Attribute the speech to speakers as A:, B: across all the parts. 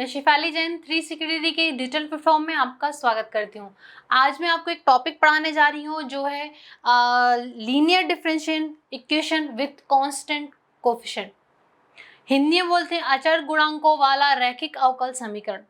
A: मैं शिफाली जैन 360 के digital platform में आपका स्वागत करती हूँ। आज मैं आपको एक टॉपिक पढ़ाने जा रही हूँ जो है linear differential equation with constant coefficient. Hindi में बोलते हैं अचर गुणांकों वाला रैखिक अवकल समीकरण।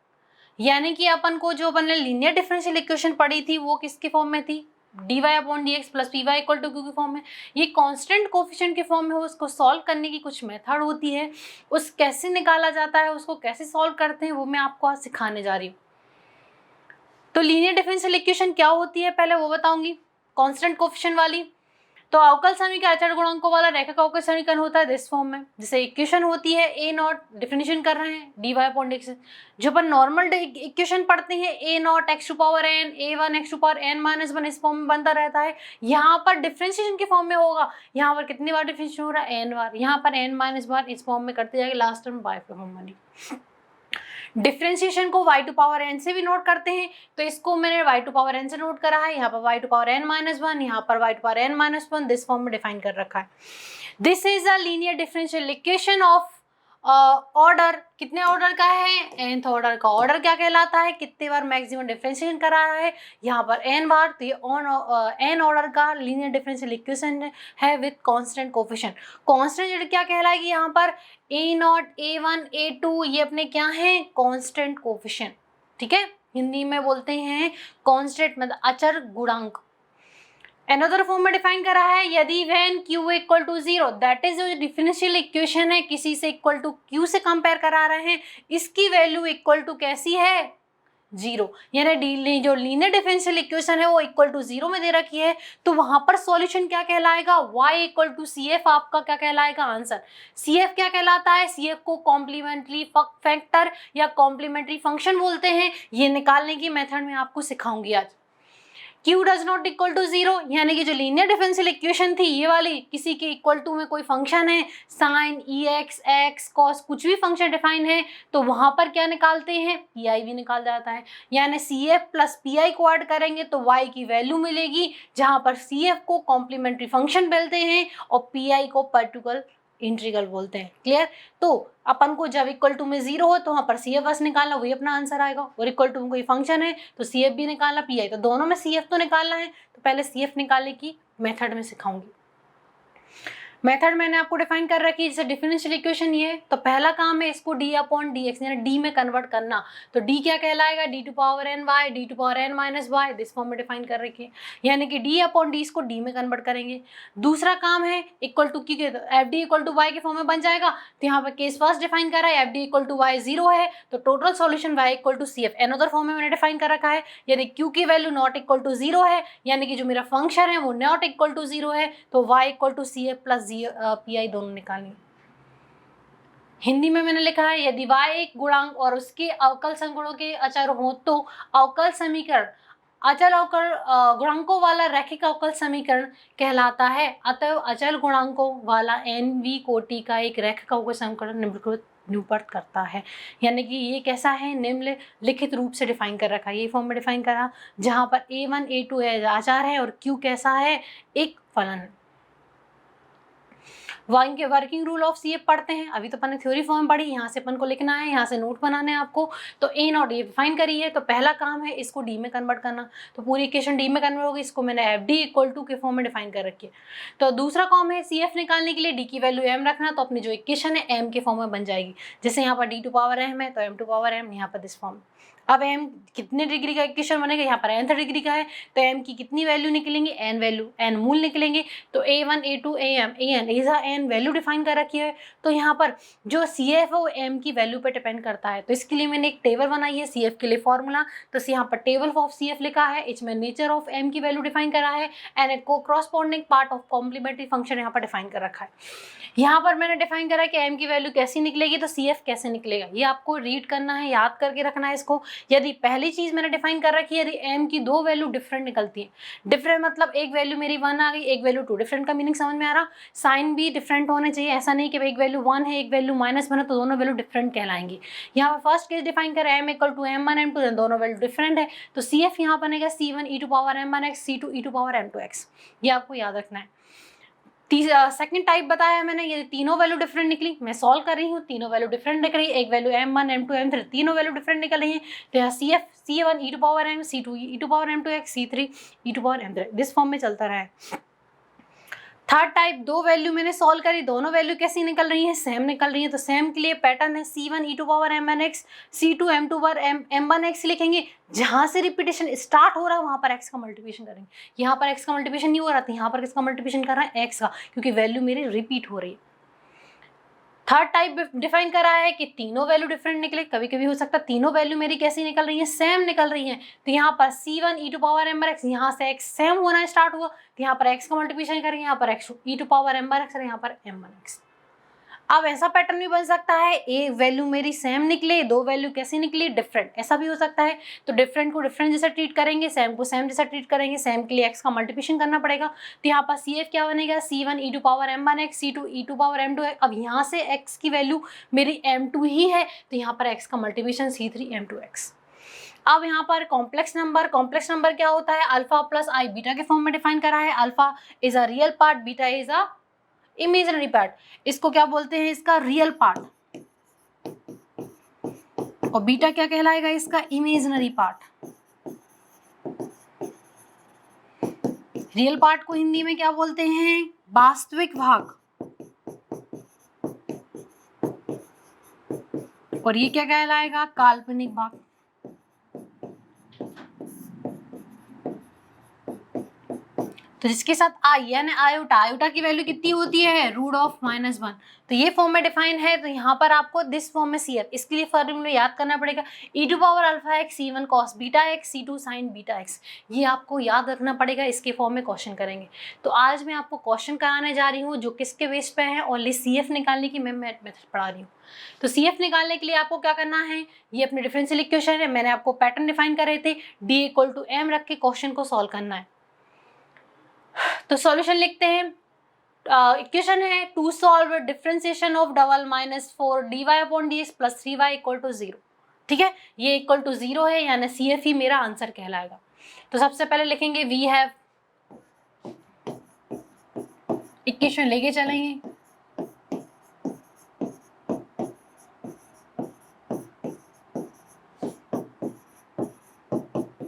A: यानी कि अपन ने लीनियर डिफरेंशियल इक्वेशन पढ़ी थी वो किसके फॉर्म में थी, dy/dx plus py equal to q की फॉर्म में। ये कांस्टेंट कोफिशिएंट के फॉर्म में हो, उसको सॉल्व करने की कुछ मेथड होती है, उस कैसे निकाला जाता है, उसको कैसे सॉल्व करते हैं वो मैं आपको आज सिखाने जा रही हूँ। तो लीनियर डिफरेंशियल इक्वेशन क्या होती है पहले वो बताऊंगी। कांस्टेंट कोफिशिएंट वाली तो अवकल समीकरण अचर गुणांकों वाला रैखिक अवकल समीकरण होता है दिस फॉर्म में। जैसे इक्वेशन होती है ए नॉट, डिफिनेशन कर रहे हैं dy/dx। जो अपन नॉर्मल इक्वेशन पढ़ते हैं a not x to power n a1 x to power n-1 इस फॉर्म में बनता रहता है। यहाँ पर डिफरेंशिएशन के फॉर्म में होगा। यहाँ पर कितनी बार डिफरेंशिएशन हो रहा है, n बार। यहाँ पर n- बार इस फॉर्म में करते जाएंगे, लास्ट टर्म y फॉर्म बनी। डिफरेंशिएशन को y टू पावर n से भी नोट करते हैं, तो इसको मैंने y टू पावर n से नोट करा है। यहाँ पर y टू पावर n-1, यहाँ पर y to power n-1 this form में डिफाइन कर रखा है। This is a linear differential equation of order, कितने ऑर्डर का है, nth ऑर्डर का। ऑर्डर क्या कहलाता है, कितने बार मैक्सिमम डिफरेंशिएशन करा रहा है, यहाँ पर n बार। तो ये n ऑर्डर का लीनियर डिफरेंशियल इक्वेशन है विद कांस्टेंट कोफिशिएंट। कांस्टेंट क्या कहलाएगी, यहाँ पर a0, a1, a2 ये अपने क्या हैं, कांस्टेंट कोफिशिएंट। ठीक है, हिंदी में बोलते हैं कांस्टेंट मतलब अचर गुणांक। अनदर फॉर्म में डिफाइन करा है, यदि when q equal to 0, that is जो डिफरेंशियल इक्वेशन है किसी से इक्वल टू q से कंपेयर करा रहे हैं, इसकी वैल्यू इक्वल टू कैसी है, 0। यानी जो लीनियर डिफरेंशियल इक्वेशन है वो इक्वल टू 0 में दे रखी है, तो वहां पर सॉल्यूशन क्या कहलाएगा, y इक्वल टू CF आपका क्या कहलाएगा, आंसर। CF क्या कहलाता है, CF को कॉम्प्लीमेंट्री फैक्टर या कॉम्प्लीमेंट्री फंक्शन बोलते हैं। ये निकालने की मेथड में आपको सिखाऊंगी आज। q does not equal to 0, यानी कि जो लीनियर डिफरेंशियल इक्वेशन थी ये वाली, किसी के इक्वल टू में कोई फंक्शन है, साइन ex, x, cos कुछ भी फंक्शन डिफाइन है, तो वहां पर क्या निकालते हैं, pi भी निकाल जाता है। यानी CF प्लस pi को ऐड करेंगे तो y की वैल्यू मिलेगी, जहां पर CF को कॉम्प्लीमेंट्री फंक्शन बोलते हैं और pi को पर्टिकुलर इंटीग्रल बोलते हैं। क्लियर। तो अपन को जब इक्वल टू में 0 हो तो वहाँ पर CF बस निकालना, वही अपना आंसर आएगा। और इक्वल टू में कोई फंक्शन है तो CF भी निकालना, PI, तो दोनों में CF तो निकालना है। तो पहले CF निकालने की मेथड में सिखाऊंगी। मेथड मैंने आपको डिफाइन कर रखी है, जैसे डिफरेंशियल इक्वेशन ये, तो पहला काम है इसको d/dx यानी d में कन्वर्ट करना। तो d क्या कहलाएगा, d to power n y, d to power n-y this form में डिफाइन कर रखी है। यानी कि d/d इसको d में कन्वर्ट करेंगे। दूसरा काम है इक्वल टू की, तो fd इक्वल टू y के फॉर्म में बन जाएगा। तो यहाँ पर केस फर्स्ट डिफाइन करा है, fd इक्वल टू y 0 है, तो total solution y equal to CF another form में मैंने डिफाइन कर रखा है। यदि q की वैल्यू नॉट इक्वल टू 0 है, यानी कि जो मेरा फंक्शन है वो नॉट इक्वल टू 0 है, तो y equal to CF plus PI दोनों निकालनी। हिंदी में मैंने लिखा है, यदि y एक गुणांक और उसके अवकल संगुणों के अचर हो तो अवकल समीकरण अचल अवकल गुणांकों वाला रैखिक अवकल समीकरण कहलाता है। अतः अचल गुणांकों वाला NV कोटि का एक रैखिक अवकल समीकरण निम्नलिखित करता है। यानी कि ये कैसा है, निम्नलिखित रूप से डिफाइन कर रखा है, ये फॉर्म में डिफाइन करा, जहां पर A1 A2 आचार है और Q कैसा है, एक फलन। वर्किंग रूल ऑफ CF पढ़ते हैं, अभी तो अपन ने थ्योरी फॉर्म पढ़ी, यहाँ से अपन को लिखना है, यहाँ से नोट बनाने हैं आपको। तो ए नॉट ये डिफाइन करी है, तो पहला काम है इसको डी में कन्वर्ट करना। तो पूरी इक्वेशन डी में कन्वर्ट होगी, इसको मैंने FD इक्वल टू के फॉर्म में डिफाइन कर रखी है। तो दूसरा काम है CF निकालने के लिए डी की वैल्यू m रखना, तो अपनी जो इक्वेशन है m के फॉर्म में बन जाएगी। जैसे यहाँ पर d टू पावर m है तो m टू पावर m, यहाँ पर दिस फॉर्म। अब m कितने डिग्री का इक्वेशन बनेगा, यहाँ पर nth डिग्री का है, तो m की कितनी वैल्यू निकलेंगी, n वैल्यू, n मूल निकलेंगे। तो A1 A2 AM AN ऐसा n वैल्यू डिफाइन कर रखी है। तो यहाँ पर जो CF है वो m की वैल्यू पे डिपेंड करता है। तो इसके लिए मैंने एक टेबल बनाई है CF के लिए फॉर्मूला, तो यहाँ पर टेबल ऑफ CF लिखा है, इसमें नेचर ऑफ m की वैल्यू डिफाइन करा है एंड एक corresponding part of complementary function यहाँ पर डिफाइन कर रखा है। यहाँ पर मैंने डिफाइन करा कि m की वैल्यू कैसी निकलेगी, तो CF कैसे निकलेगा ये आपको रीड करना है, याद करके रखना है इसको। यदि पहली चीज मैंने डिफाइन कर रखी है, यदि m की दो वैल्यू डिफरेंट निकलती है, डिफरेंट मतलब एक वैल्यू मेरी 1 आ गई, एक वैल्यू 2, डिफरेंट का मीनिंग समझ में आ रहा, साइन भी डिफरेंट होने चाहिए, ऐसा नहीं कि एक वैल्यू 1 है एक वैल्यू -1 है तो दोनों वैल्यू डिफरेंट कहलाएंगी। यहाँ पर फर्स्ट केस डिफाइन करें m equal to m1 m2, दोनों वैल्यू डिफरेंट है, तो CF यहाँ बनेगा C1 e to power m1x C2 e to power m2x, ये आपको याद रखना है। सेकंड टाइप बताया है मैंने, ये तीनों वैल्यू डिफरेंट निकली, मैं सॉल्व कर रही हूँ, तीनों वैल्यू डिफरेंट निकल रही है, एक वैल्यू m1 m2 m3 तीनों वैल्यू डिफरेंट निकल रही है। तो यहाँ C1 e to power m, C2 e to power m2x, C3 e to power m3 this form में चलता रहा है। थर्ड टाइप, दो वैल्यू मैंने सॉल्व करी, दोनों वैल्यू कैसी निकल रही है, सेम निकल रही है। तो सेम के लिए पैटर्न है C1 e to power m1x, C2 m2 पर m1x लिखेंगे, जहां से रिपीटेशन स्टार्ट हो रहा है वहां पर x का मल्टीप्लिकेशन करेंगे। यहाँ पर x का मल्टीप्लिकेशन नहीं हो रहा था, यहाँ पर किसका मल्टीप्लिकेशन कर रहा है, x का, क्योंकि वैल्यू मेरी रिपीट हो रही है। थर्ड टाइप डिफाइन करा है कि तीनों वैल्यू डिफरेंट निकले, कभी कभी हो सकता है तीनों वैल्यू मेरी कैसी निकल रही है, सेम निकल रही है। तो यहाँ पर C1 e to power m/x, यहाँ से x सेम होना स्टार्ट हुआ, तो यहाँ पर x का मल्टीप्लिकेशन करेंगे, यहाँ पर x e to power m/x और यहाँ पर m1x। अब ऐसा पैटर्न भी बन सकता है, एक वैल्यू मेरी सेम निकले, दो वैल्यू कैसी निकली, डिफरेंट, ऐसा भी हो सकता है। तो डिफरेंट को डिफरेंट जैसा ट्रीट करेंगे, सेम को सेम जैसा ट्रीट करेंगे, सेम के लिए x का मल्टीप्लिकेशन करना पड़ेगा। तो यहाँ पर CF क्या बनेगा, C1 e to power m1x, C2 e to power m2। अब यहाँ से x की वैल्यू मेरी m2 ही है, तो यहाँ पर x का मल्टीप्लिकेशन C3 m2x। अब यहाँ पर कॉम्प्लेक्स नंबर क्या होता है, अल्फा प्लस आई बीटा के फॉर्म में डिफाइन करा है। Alpha is a real part, beta is a imaginary part. इसको क्या बोलते हैं, इसका रियल पार्ट, और बीटा क्या कहलाएगा, इसका इमेजिनरी पार्ट। रियल पार्ट को हिंदी में क्या बोलते हैं, वास्तविक भाग, और ये क्या कहलाएगा, काल्पनिक भाग। तो जिसके साथ आई यानी आयोटा की वैल्यू कितनी होती है, √(-1). तो ये फॉर्म में डिफाइन है। तो यहाँ पर आपको दिस फॉर्म में CF, इसके लिए फॉर्मूला याद करना पड़ेगा, e to power alpha x, C1 cos beta x, C2 sin beta x, ये आपको याद रखना पड़ेगा, इसके फॉर्म में क्वेश्चन करेंगे। तो आज मैं आपको क्वेश्चन कराने जा रही हूँ जो किसके बेस पे है, ओनली CF निकालने की मैं मेथड पढ़ा रही हूँ। तो CF निकालने के लिए आपको क्या करना है, ये अपने डिफरेंशियल इक्वेशन है, मैंने आपको पैटर्न डिफाइन करे थे, D = m रख के क्वेश्चन को सॉल्व करना है। तो सॉल्यूशन लिखते हैं, इक्वेशन है to solve differentiation of double -4dy/dx + 3y = 0। ठीक है, ये = 0 है, यानी CF ही मेरा आंसर कहलाएगा। तो सबसे पहले लिखेंगे वी हैव, इक्वेशन लेके चलेंगे,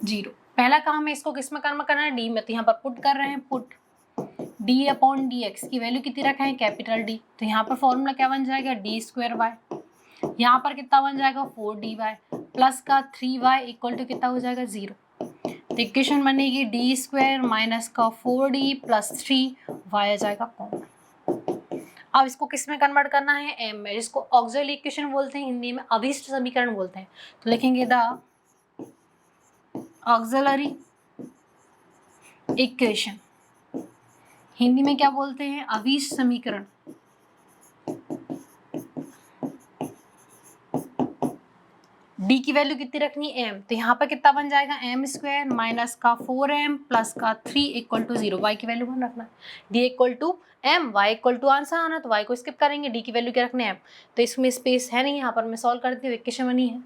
A: जीरो। पहला काम है इसको किस में कर्म करना है, डी में, तो यहाँ पर पुट कर रहे हैं, पुट d/dx की वैल्यू कितनी रखा है, कैपिटल D। तो यहाँ पर फॉर्मूला क्या बन जाएगा, d²y, यहाँ पर कितना बन जाएगा 4dy प्लस का 3y = कितना हो जाएगा 0। तो इक्वेशन बनेगी d² माइनस का 4d प्लस 3y आ जाएगा कॉमन। अब इसको किस में कन्वर्ट करना है, m में, जिसको ऑक्सिलरी इक्वेशन बोलते हैं, हिंदी में अभिष्ट समीकरण बोलते हैं। तो लिखेंगे द ऑक्सिलरी इक्वेशन, हिंदी में क्या बोलते हैं, अभिष्ट समीकरण। D की वैल्यू कितनी रखनी है, m, तो यहाँ पर कितना बन जाएगा m² माइनस का 4m प्लस का 3 = 0। y की वैल्यू वन रखना, D = m, y = आंसर आना, तो y को स्किप करेंगे, D की वैल्यू क्या रखने m, तो इसमें स्पेस है नहीं, यहाँ पर मैं सॉल्व करती हूँ, इक्वेशन बनी है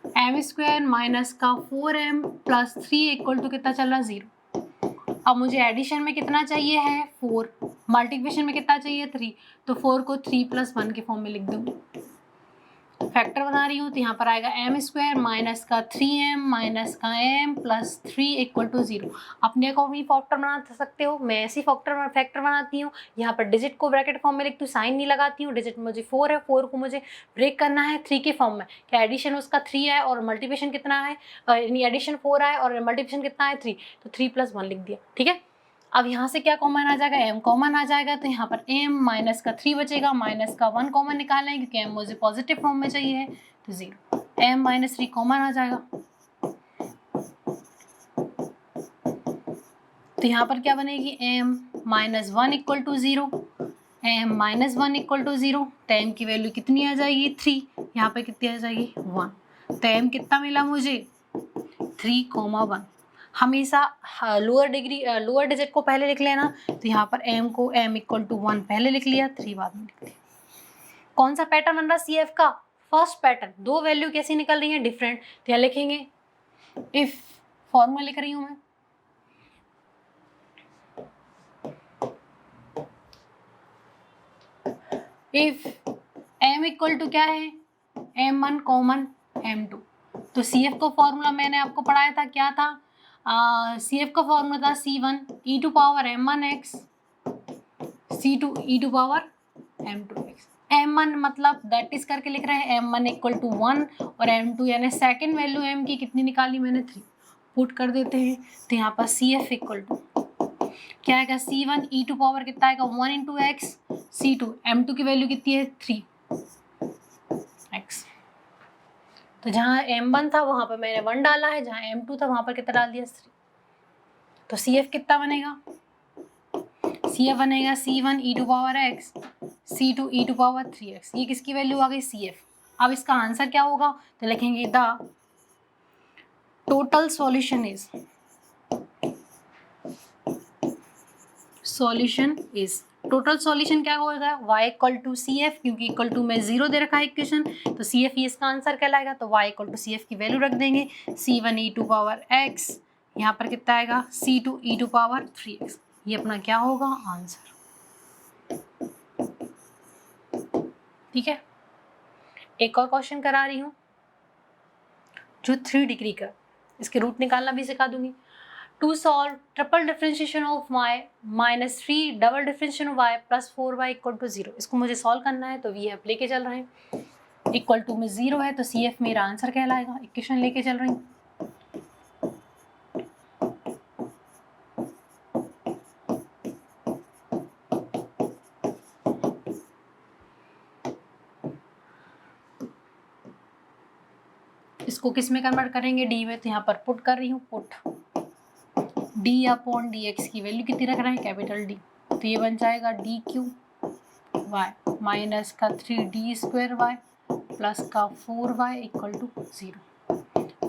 A: m² माइनस का 4m प्लस 3 = कितना चल रहा है 0। अब मुझे एडिशन में कितना चाहिए है 4, मल्टीप्लिकेशन में कितना चाहिए 3, तो 4 को 3 + 1 के फॉर्म में लिख दूंगी, फैक्टर बना रही हूँ। तो यहाँ पर आएगा m² माइनस का 3m माइनस का m प्लस 3 = 0। अपने को भी फैक्टर बना सकते हो, मैं ऐसी फैक्टर बनाती हूँ, यहाँ पर डिजिट को ब्रैकेट फॉर्म में लिखती हूँ, साइन नहीं लगाती हूँ, डिजिट मुझे 4 है, 4 को मुझे ब्रेक करना है 3 के फॉर्म में, क्या एडिशन उसका 3 है और मल्टीप्लिकेशन कितना है, एडिशन 4 है और मल्टीप्लिकेशन कितना है 3, तो 3 + 1 लिख दिया। ठीक है, अब यहाँ से क्या कॉमन आ जाएगा, m कॉमन आ जाएगा, तो यहाँ पर m माइनस का 3 बचेगा, माइनस का 1 कॉमन निकालना है क्योंकि m मुझे पॉजिटिव फॉर्म में चाहिए, तो 0, m - 3 कॉमन आ जाएगा। तो यहाँ पर क्या बनेगी, m - 1 = 0, m - 1 = 0, तो m की वैल्यू कितनी आ जाएगी 3, यहाँ पर कितनी आ जाएगी 1, तो m कितना मिला मुझे 3, 1। हमेशा लोअर डिजिट को पहले लिख लेना, तो यहाँ पर m को m = 1 पहले लिख लिया, 3 बाद में लिख दिया। कौन सा पैटर्न बन रहा है CF का, फर्स्ट पैटर्न, दो वैल्यू कैसी निकल रही है डिफरेंट, तो यहाँ लिखेंगे इफ, फॉर्मूला लिख रही हूँ मैं, इफ m इक्वल टू क्या है, m1 कॉमन m2, तो CF का फॉर्मूला मैंने आपको पढ़ाया था, क्या था, CF का फॉर्मूला था C1 e to power m1x C2 e to power m2x। m1 मतलब दैट इज करके लिख रहे हैं, m1 इक्वल टू 1 और m2 यानी सेकेंड वैल्यू m की कितनी निकाली मैंने 3, पुट कर देते हैं। तो यहाँ पर CF इक्वल टू क्या आएगा, C1 e टू पावर कितना आएगा 1 इंटू एक्स, C2 m2 की वैल्यू कितनी है 3x। तो जहाँ m1 था वहाँ पर मैंने 1 डाला है, जहाँ m2 था वहाँ पर कितना डाल दिया 3। तो CF कितना बनेगा, CF बनेगा C1 e to power x C2 e to power 3x। ये किसकी वैल्यू आ गई, CF। अब इसका आंसर क्या होगा, तो लिखेंगे the total solution is total solution क्या होगा, y इक्वल टू CF, क्योंकि इक्वल टू में 0 दे रखा है इक्वेशन, तो CF ही इसका आंसर कहलाएगा। तो y इक्वल टू CF की वैल्यू रख देंगे, C1 e to power x, यहाँ पर कितना आएगा C2 e to power 3x। ये अपना क्या होगा आंसर, ठीक है। एक और क्वेश्चन करा रही हूँ जो 3 डिग्री का, इसके रूट निकालना भी सिखा दूंगी। To solve triple differentiation of y minus 3 double differentiation of y plus 4y equal to 0, इसको मुझे सॉल्व करना है। तो वी एफ लेके चल रहे हैं, इक्वल टू में 0 है तो CF मेरा आंसर कहलाएगा, इक्वेशन लेके चल रही हूँ। इसको किस में कन्वर्ट करेंगे, डी में, तो यहाँ पर पुट कर रही हूँ, पुट d अपॉन dx की वैल्यू कितनी रख रहे हैं, कैपिटल D, तो ये बन जाएगा dq y माइनस का 3d स्क्वायर y प्लस का 4y इक्वल टू 0।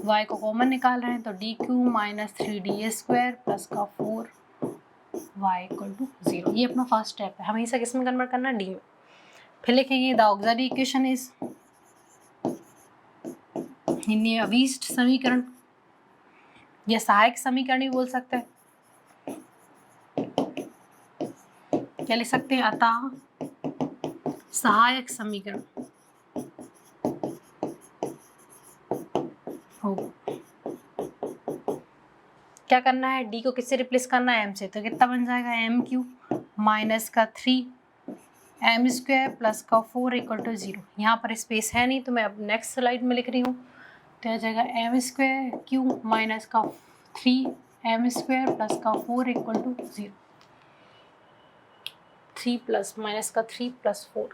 A: y को कॉमन निकाल रहे हैं तो dq minus 3d square plus का 4y इक्वल टू 0। ये अपना फर्स्ट स्टेप है, हमेशा किस में कन्वर्ट करना है, d में। फिर लिखेंगे द ऑक्सिलरी इक्वेशन इज अभीष्ट समीकरण या सहायक समीकरण भी बोल सकते हैं, क्या लिख सकते हैं, अतः सहायक समीकरण होगा। क्या करना है, डी को किससे रिप्लेस करना है, एम से, तो कितना बन जाएगा mq माइनस का 3m स्क्वायर प्लस का 4 इक्वल टू 0। यहाँ पर स्पेस है नहीं तो मैं अब नेक्स्ट स्लाइड में लिख रही हूँ, तो आ जाएगा m स्क्वायर q माइनस का 3m स्क्वायर प्लस का 4 इक्वल टू 0। 3 प्लस माइनस का 3 प्लस 4।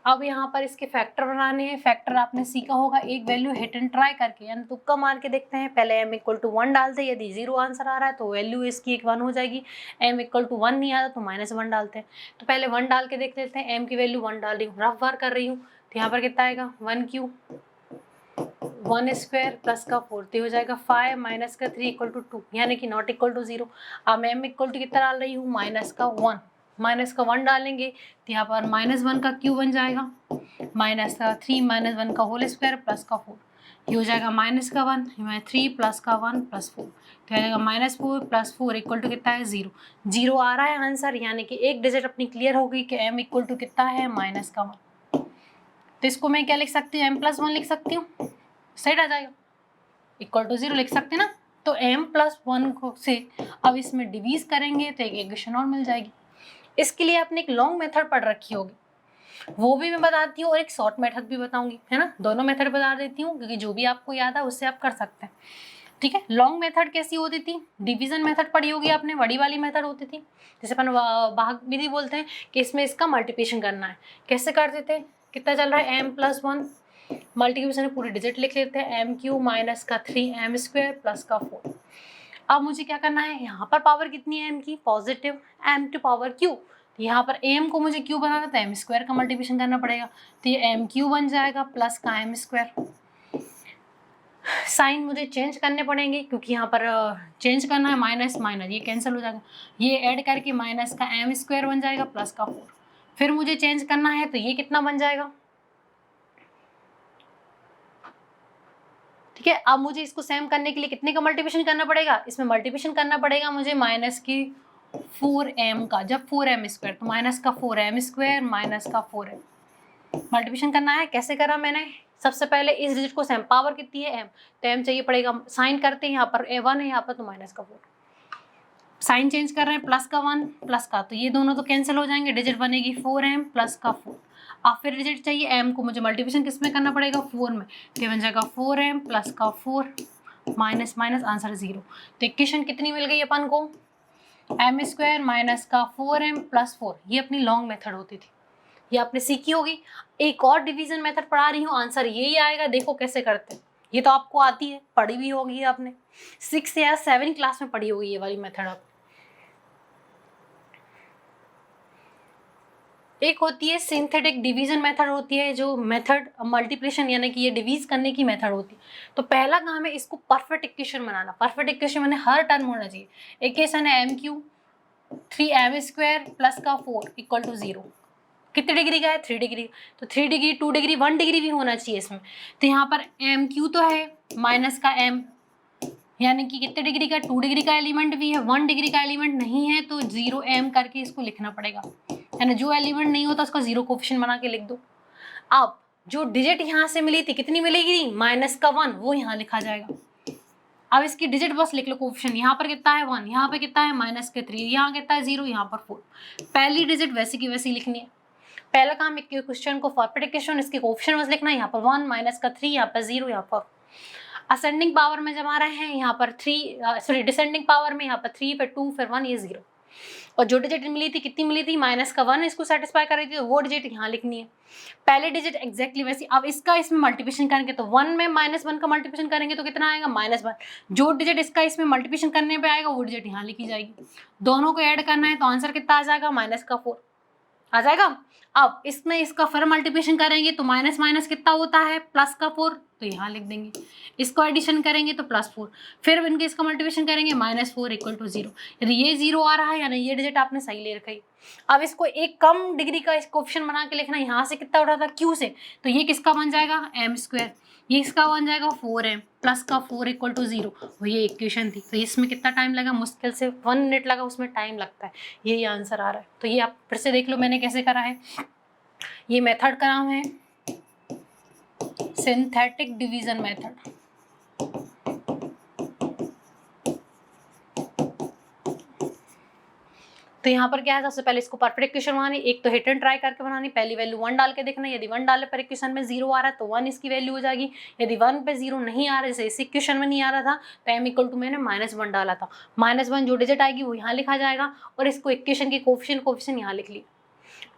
A: अब यहाँ पर इसके फैक्टर बनाने हैं। फैक्टर आपने सीखा होगा, एक वैल्यू हिट एंड ट्राई करके यानी तुक्का मार के देखते हैं। पहले m इक्वल टू 1 डालते हैं, यदि 0 आंसर आ रहा है तो वैल्यू इसकी एक 1 हो जाएगी। m इक्वल टू 1 नहीं आता तो -1 डालते हैं। तो पहले 1 डाल के देख लेते हैं, m की वैल्यू 1 डाल रही हूँ, रफ वार कर रही हूँ, तो यहाँ पर कितना आएगा 1q 1 स्क्वायर प्लस का 4, तो हो जाएगा 5 माइनस का 3 इक्वल टू 2, यानी कि नॉट इक्वल टू 0। अब m इक्वल टू कितना डाल रही हूँ, -1, माइनस का 1 डालेंगे तो यहाँ पर -1 का क्यू बन जाएगा, माइनस का 3 माइनस 1 का होल स्क्वायर प्लस का 4, ये हो जाएगा माइनस का 1 3 प्लस का 1 प्लस 4, तो आएगा -4 प्लस 4 इक्वल टू कितना है 0। 0 आ रहा है आंसर, यानी कि एक डिजिट अपनी क्लियर हो गई कि m इक्वल टू कितना है -1। तो इसको मैं क्या लिख सकती हूँ, m+1 लिख सकती हूँ, सेट आ जाएगा, इक्वल टू 0 लिख सकते हैं ना। तो m+1 को से अब इसमें डिवीज करेंगे तो एक इक्वेशन और मिल जाएगी। इसके लिए आपने एक लॉन्ग मेथड पढ़ रखी होगी, वो भी मैं बताती हूँ और एक शॉर्ट मेथड भी बताऊंगी, है ना, दोनों मेथड बता देती हूँ क्योंकि जो भी आपको याद है उससे आप कर सकते हैं, ठीक है। लॉन्ग मेथड कैसी होती थी, डिवीजन मेथड पढ़ी होगी आपने, बड़ी वाली मेथड होती थी, जैसे अपन भाग विधि बोलते हैं कि इसमें इसका मल्टीप्लिकेशन करना है। कैसे करते थे, कितना चल रहा है m+1, मल्टीप्लिकेशन पूरी डिजिट लिख लेते हैं, m³ माइनस का 3m स्क्वायर प्लस का 4। अब मुझे क्या करना है, यहाँ पर पावर कितनी है m की, positive, m to power q, यहाँ पर m को मुझे q बनाना था, m स्क्वायर का मल्टीप्लिकेशन करना पड़ेगा, तो ये m³ बन जाएगा प्लस का m स्क्वायर। साइन मुझे चेंज करने पड़ेंगे क्योंकि यहाँ पर चेंज करना है, माइनस माइनस ये कैंसिल हो जाएगा, ये ऐड करके माइनस का m स्क्वायर बन जाएगा प्लस का 4। फिर मुझे चेंज करना है तो ये कितना बन जाएगा, ठीक है। अब मुझे इसको सेम करने के लिए कितने का मल्टीप्लिकेशन करना पड़ेगा, इसमें मल्टीप्लिकेशन करना पड़ेगा मुझे माइनस की 4m का, जब 4m स्क्वायर तो माइनस का 4m स्क्वायर माइनस का 4m मल्टीप्लिकेशन करना है। कैसे करा मैंने, सबसे पहले इस डिजिट को सेम, पावर कितनी है m, तो m चाहिए पड़ेगा, साइन करते हैं, यहाँ पर a1 है, यहाँ पर तो माइनस का 4, साइन चेंज कर रहे हैं, प्लस का 1 प्लस का, तो ये दोनों तो कैंसिल हो जाएंगे, डिजिट बनेगी 4m प्लस का 4। अब फिर डिजिट चाहिए m को, मुझे मल्टीप्लिकेशन किस में करना पड़ेगा, 4 में, तो बन जाएगा 4m प्लस का 4 माइनस माइनस आंसर 0। तो इक्वेशन कितनी मिल गई अपन को, m स्क्वायर माइनस का 4m प्लस 4। ये अपनी लॉन्ग मेथड होती थी, ये आपने सीखी होगी। एक और डिवीजन मेथड पढ़ा रही हूँ, आंसर यही आएगा, देखो कैसे करते हैं। ये तो आपको आती है, पढ़ी भी होगी आपने, 6 या 7 क्लास में पढ़ी होगी ये वाली मेथड। आप एक होती है सिंथेटिक डिवीजन मेथड, होती है जो मेथड मल्टीप्लिकेशन यानी कि ये डिवीज करने की मेथड होती है। तो पहला काम है इसको परफेक्ट इक्वेशन बनाना। परफेक्ट इक्वेशन मैंने हर टर्म होना चाहिए। इक्वेशन है m Q 3m square plus का 4 इक्वल टू 0। कितने डिग्री का है, 3 डिग्री, तो 3 डिग्री 2 डिग्री 1 डिग्री भी होना चाहिए इसमें। तो यहाँ पर एम क्यू तो है माइनस का m, यानी कि कितने डिग्री का, 2 डिग्री का एलिमेंट भी है, 1 डिग्री का एलिमेंट नहीं है, तो 0m करके इसको लिखना पड़ेगा, यानी जो एलिमेंट नहीं होता उसका 0 कोफिशिएंट बना के लिख दो। अब जो डिजिट यहाँ से मिली थी, कितनी मिलेगी, माइनस का 1, वो यहाँ लिखा जाएगा। अब इसकी डिजिट बस लिख लो, कोफिशिएंट यहाँ पर कितना है 1, यहाँ पर कितना है माइनस के 3, यहाँ कितना है 0, यहाँ पर 4। पहली डिजिट वैसी की वैसी लिखनी है। पहला काम एक क्वेश्चन को परफेक्ट इक्वेशन, इसके कोफिशिएंट बस लिखना है, यहाँ पर 1 माइनस का 3, यहाँ पर 0, यहाँ पर असेंडिंग पावर में जब आ रहे हैं यहाँ पर 3, डिसेंडिंग पावर में यहाँ पर 3 पे 2 फिर 1, ये 0। और जो डिजिट मिली थी, कितनी मिली थी, माइनस का 1 इसको सेटिस्फाई कर रही थी, तो वो डिजिट यहाँ लिखनी है। पहले डिजिट एग्जैक्टली वैसी। अब इसका इसमें मल्टीप्लिकेशन करेंगे तो 1 में -1 का मल्टीप्लिकेशन करेंगे तो कितना आएगा, -1। जो डिजिट इसका इसमें मल्टीप्लिकेशन करने पे आएगा वो डिजिट यहाँ लिखी जाएगी। दोनों को ऐड करना है तो आंसर कितना आ जाएगा, -4 आ जाएगा। अब इसमें इसका फिर मल्टीप्लिकेशन करेंगे तो माइनस माइनस कितना होता है, +4, तो यहाँ लिख देंगे। इसको एडिशन करेंगे तो +4, फिर इनके इसका मल्टीप्लिकेशन करेंगे -4 इक्वल टू 0। यदि ये 0 आ रहा है यानी ये डिजिट आपने सही ले रखा है। अब इसको एक कम डिग्री का कोफिशिएंट बना के लिखना, यहाँ से कितना उठा था, Q से, तो ये किसका बन जाएगा, m स्क्वायर, ये इसका बन जाएगा 4m प्लस का 4 इक्वल टू 0। वो ये इक्वेशन थी। तो इसमें कितना टाइम लगा, मुश्किल से 1 मिनट लगा, उसमें टाइम लगता है, यही आंसर आ रहा है। तो ये आप फिर से देख लो मैंने कैसे करा है। ये मेथड का नाम है सिंथेटिक डिवीजन मेथड। तो यहाँ पर क्या है, सबसे पहले इसको परफेक्ट इक्वेशन बनानी, एक तो हिट एंड ट्राई करके बनानी, पहली वैल्यू 1 डाल के देखना, यदि 1 डालने पर इक्वेशन में 0 आ रहा है तो 1 इसकी वैल्यू हो जाएगी। यदि 1 पे 0 नहीं आ रहा, जैसे इस इक्वेशन में नहीं आ रहा था तो m इक्वल टू मैंने -1 डाला था, -1 जो डिजिट आएगी वो यहाँ लिखा जाएगा, और इसको इक्वेशन की कोफिशिएंट यहाँ लिख लिया।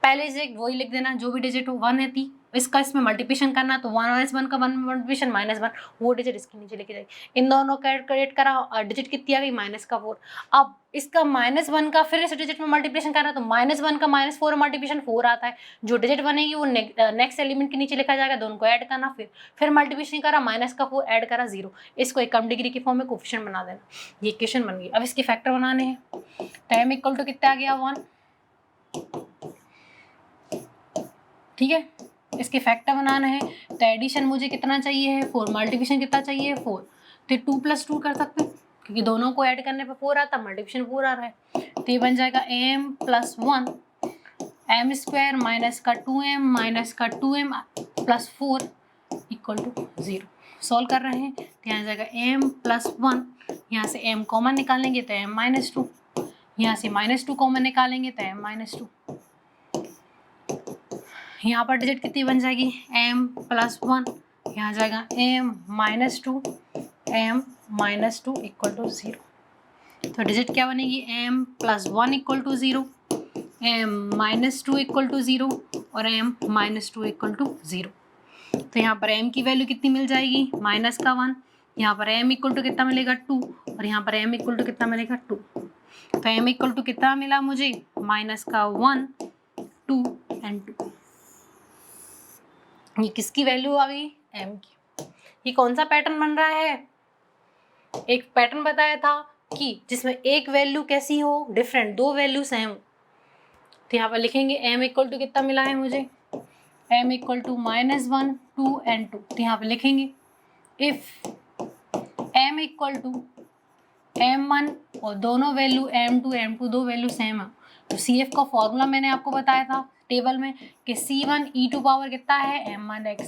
A: पहले से वही लिख देना, जो भी डिजिट हो 1 है थी, इसका इसमें मल्टीप्लिकेशन करना, तो 1 का 1 मल्टीप्लिकेशन -1, वो डिजिट इसके नीचे लेके जाएगी। इन दोनों का कैलकुलेट करा, डिजिट कितनी आ गई, -4। अब इसका -1 का फिर इस डिजिट में मल्टीप्लिकेशन करना, तो -1 का -4 मल्टीप्लिकेशन 4 आता है। जो डिजिट बनेगी वो नेक्स्ट एलिमेंट के नीचे लिखा जाएगा, दोनों को ऐड करना, फिर मल्टीप्लिकेशन करा, -4 ऐड करा 0, इसको एक कम डिग्री की फॉर्म में कोफिशिएंट बना देना, ये इक्वेशन बन गई। अब इसके फैक्टर बनाने हैं, तो m इक्वल टू कितना आ गया 1, ठीक है। इसके फैक्टर बनाना है तो एडिशन मुझे कितना चाहिए है 4, मल्टीप्लिकेशन कितना चाहिए 4, तो 2 + 2 कर सकते हैं क्योंकि दोनों को ऐड करने पे 4 आता, मल्टीप्लिकेशन 4 आ रहा है, तो ये बन जाएगा m + 1 m स्क्वायर माइनस का 2m माइनस का 2m plus 4 equal to 0। Solve कर रहे हैं तो यहाँ जाएगा m + 1, यहाँ से m कॉमन निकालेंगे तो m - 2, यहाँ से -2 कॉमन निकालेंगे तो m - 2। यहाँ पर डिजिट कितनी बन जाएगी m + 1, यहाँ जाएगा m - 2 इक्वल टू 0। तो डिजिट क्या बनेगी m + 1 equal to 0, m - 2 equal to 0 और m - 2 इक्वल टू 0। तो यहाँ पर m की वैल्यू कितनी मिल जाएगी -1, यहाँ पर m इक्वल टू कितना मिलेगा 2 और यहाँ पर m इक्वल टू कितना मिलेगा 2। तो m इक्वल टू कितना मिला मुझे -1, 2 and 2। ये किसकी वैल्यू आ गई, m की। ये कौन सा पैटर्न बन रहा है, एक पैटर्न बताया था कि जिसमें एक वैल्यू कैसी हो, डिफरेंट, दो वैल्यू सेम। तो यहाँ पर लिखेंगे m इक्वल टू कितना मिला है मुझे, m इक्वल टू -1, 2 and 2। तो यहाँ पर लिखेंगे if m equal to m1 और दोनों वैल्यू m2 दो वैल्यू सेम है। तो CF का फॉर्मूला मैंने आपको बताया था टेबल में कि C1 e टू पावर कितना है m1x,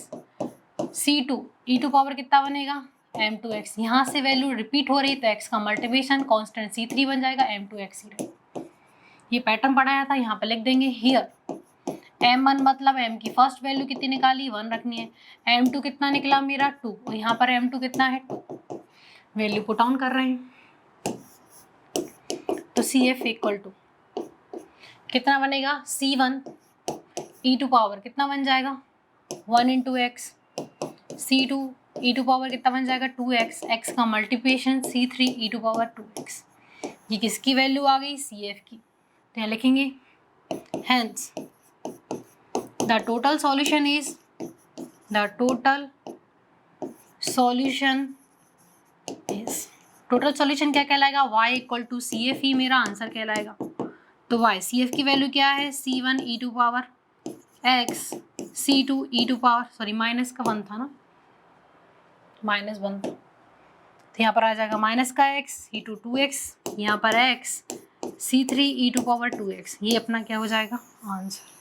A: C2 e to power कितना बनेगा m2x। यहाँ से वैल्यू रिपीट हो रही तो x का मल्टीप्लिकेशन कांस्टेंट C3 बन जाएगा, m2x ही रहेगा। ये पैटर्न पढ़ाया था, यहाँ पे लिख देंगे हियर m1 मतलब m की फर्स्ट वैल्यू कितनी निकाली 1 रखनी है, m2 कितना निकला मेरा 2 और यहाँ पर m2 कितना है 2, वैल्यू पुट ऑन कर रहे हैं। तो CF इक्वल टू कितना बनेगा C1 e टू पावर कितना बन जाएगा 1 into x, C2 e to power कितना बन जाएगा 2x, x का multiplication C3 e to power 2x। ये किसकी वैल्यू आ गई CF की, तो यहाँ लिखेंगे hence the total solution is total solution क्या कहलाएगा y इक्वल टू CF ही मेरा आंसर कहलाएगा। तो y CF की वैल्यू क्या है C1 e to power x, C2 e to power sorry minus का 1 था ना, -1 तो यहाँ पर आ जाएगा माइनस का x, C2 2x, यहाँ पर x, C3 e to power 2x। ये अपना क्या हो जाएगा आंसर।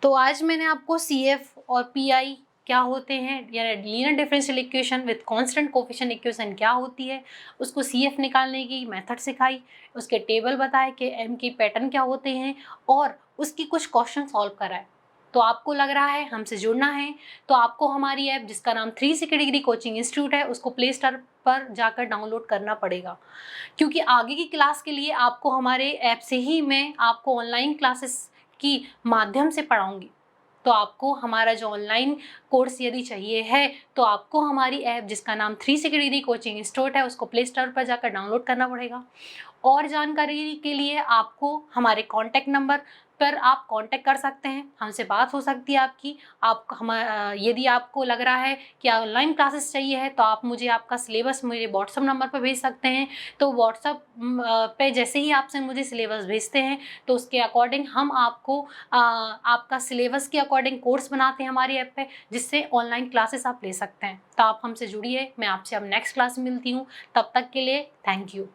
A: तो आज मैंने आपको CF और PI क्या होते हैं या linear differential equation with constant coefficient equation क्या होती है, उसको CF निकालने की मेथड सिखाई, उसके टेबल बताए कि M की पैटर्न क्या होते हैं और उसकी कुछ क्वेश्चन सॉल्व कराए। तो आपको लग रहा है हमसे जुड़ना है तो आपको हमारी ऐप जिसका नाम 360 डिग्री कोचिंग इंस्टीट्यूट है उसको प्ले स्टोर पर जाकर डाउनलोड करना पड़ेगा, क्योंकि आगे की क्लास के लिए आपको हमारे ऐप से ही मैं आपको ऑनलाइन क्लासेस की माध्यम से पढ़ाऊंगी। तो आपको हमारा जो ऑनलाइन कोर्स यदि चाहिए है तो आपको हमारी ऐप जिसका नाम 360 डिग्री कोचिंग इंस्टीट्यूट है उसको प्ले स्टोर पर जाकर डाउनलोड करना पड़ेगा। और जानकारी के लिए आपको हमारे कॉन्टैक्ट नंबर पर आप कांटेक्ट कर सकते हैं, हमसे बात हो सकती है आपकी। यदि आपको लग रहा है कि ऑनलाइन क्लासेस चाहिए है तो आप मुझे आपका सिलेबस मेरे व्हाट्सअप नंबर पर भेज सकते हैं। तो व्हाट्सअप पे जैसे ही आपसे मुझे सिलेबस भेजते हैं तो उसके अकॉर्डिंग हम आपको आपका सिलेबस के अकॉर्डिंग कोर्स बनाते हैं हमारी ऐप पे, जिससे ऑनलाइन क्लासेस आप ले सकते हैं। तो आप हमसे जुड़िए, मैं आपसे अब नेक्स्ट क्लास में मिलती हूँ, तब तक के लिए थैंक यू।